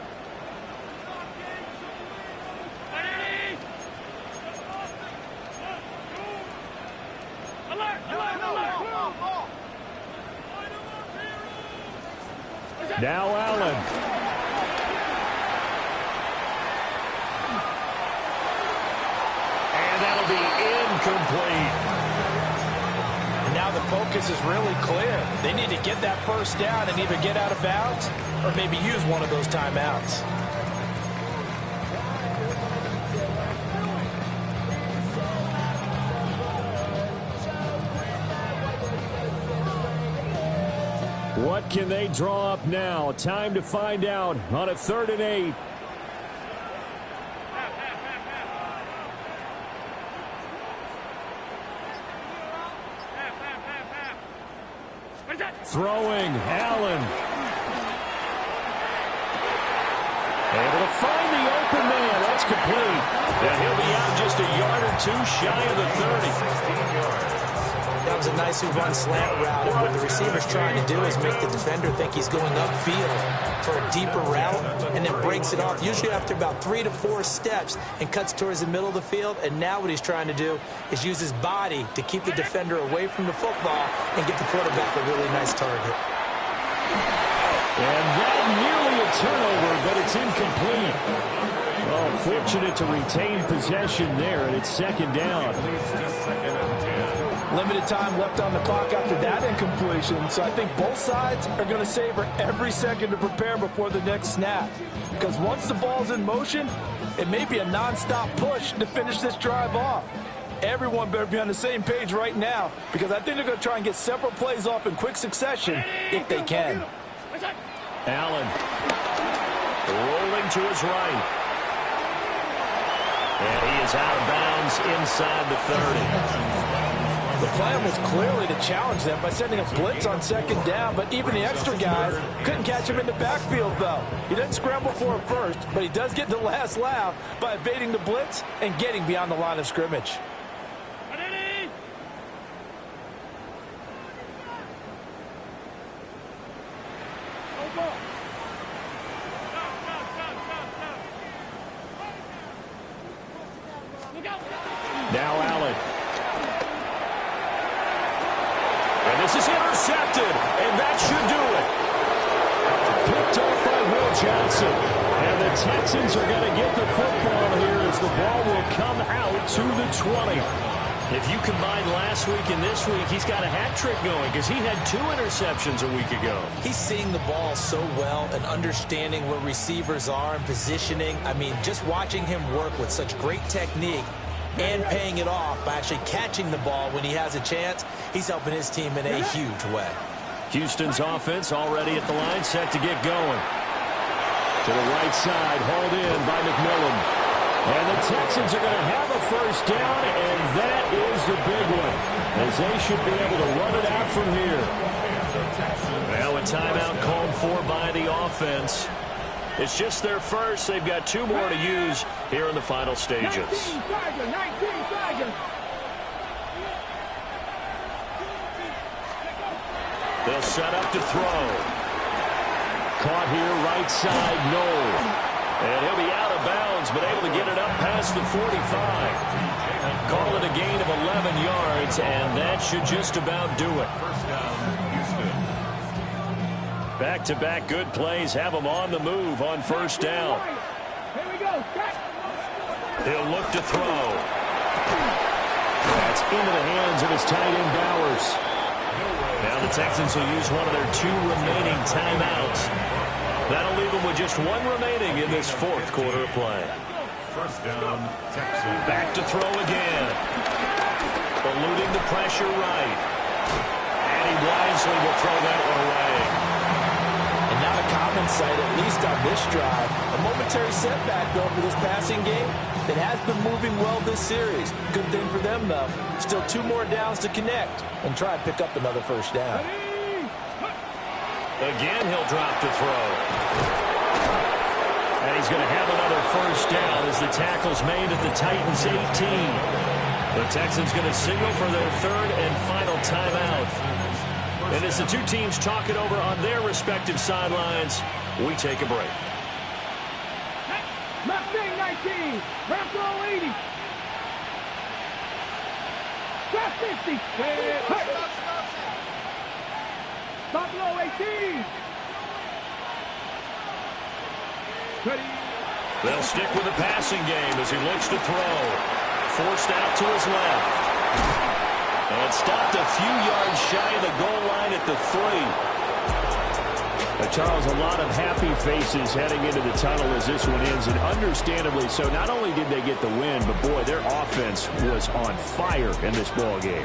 Now Allen. And that'll be incomplete. And now the focus is really clear. They need to get that first down and either get out of bounds or maybe use one of those timeouts. What can they draw up now? Time to find out on a 3rd and 8. Throwing, Allen. Able to find the open man. That's complete. And he'll be out just a yard or two shy of the 30. That was a nicely run slant route, and what the receiver's trying to do is make the defender think he's going upfield for a deeper route and then breaks it off, usually after about 3 to 4 steps, and cuts towards the middle of the field. And now what he's trying to do is use his body to keep the defender away from the football and give the quarterback a really nice target. And that nearly a turnover, but it's incomplete. Well, fortunate to retain possession there, and it's 2nd down. Limited time left on the clock after that incompletion, so I think both sides are going to savor every second to prepare before the next snap. Because once the ball's in motion, it may be a nonstop push to finish this drive off. Everyone better be on the same page right now, because I think they're going to try and get several plays off in quick succession if they can. Allen rolling to his right. And he is out of bounds inside the 30. The plan was clearly to challenge them by sending a blitz on 2nd down, but even the extra guys couldn't catch him in the backfield, though. He doesn't scramble for it first, but he does get the last laugh by evading the blitz and getting beyond the line of scrimmage. Now Allen. And this is intercepted, and that should do it. Picked off by Will Johnson. And the Texans are going to get the football here as the ball will come out to the 20. If you combine last week and this week, he's got a hat trick going because he had 2 interceptions a week ago. He's seeing the ball so well and understanding where receivers are and positioning. I mean, just watching him work with such great technique and paying it off by actually catching the ball when he has a chance, he's helping his team in a huge way. Houston's offense already at the line, set to get going. To the right side, hauled in by McMillan. And the Texans are going to have a first down, and that is the big one, as they should be able to run it out from here. Now a timeout called for by the offense. It's just their first. They've got 2 more to use here in the final stages. 19 Tigers. They'll set up to throw. Caught here, right side, Knoll. And he'll be out of bounds, but able to get it up past the 45. Call it a gain of 11 yards, and that should just about do it. First down, Houston. Back-to-back good plays have him on the move on first down. Here we go. He'll look to throw. That's into the hands of his tight end, Bowers. Now the Texans will use one of their 2 remaining timeouts. That'll leave them with just 1 remaining in this 4th quarter of play. First down, Texans. Back to throw again. Eluding the pressure right. And he wisely will throw that one away. And not a common sight, at least on this drive. A momentary setback, though, for this passing game. It has been moving well this series. Good thing for them, though. Still 2 more downs to connect and try and pick up another first down. Again, he'll drop to throw. And he's going to have another first down as the tackle's made at the Titans 18. The Texans going to signal for their 3rd and final timeout. And as the two teams talk it over on their respective sidelines, we take a break. Left wing 19. Left row 80. Left 50. Top low 18. They'll stick with the passing game as he looks to throw. Forced out to his left. And stopped a few yards shy of the goal line at the 3. Charles, a lot of happy faces heading into the tunnel as this one ends, and understandably so. Not only did they get the win, but boy, their offense was on fire in this ball game.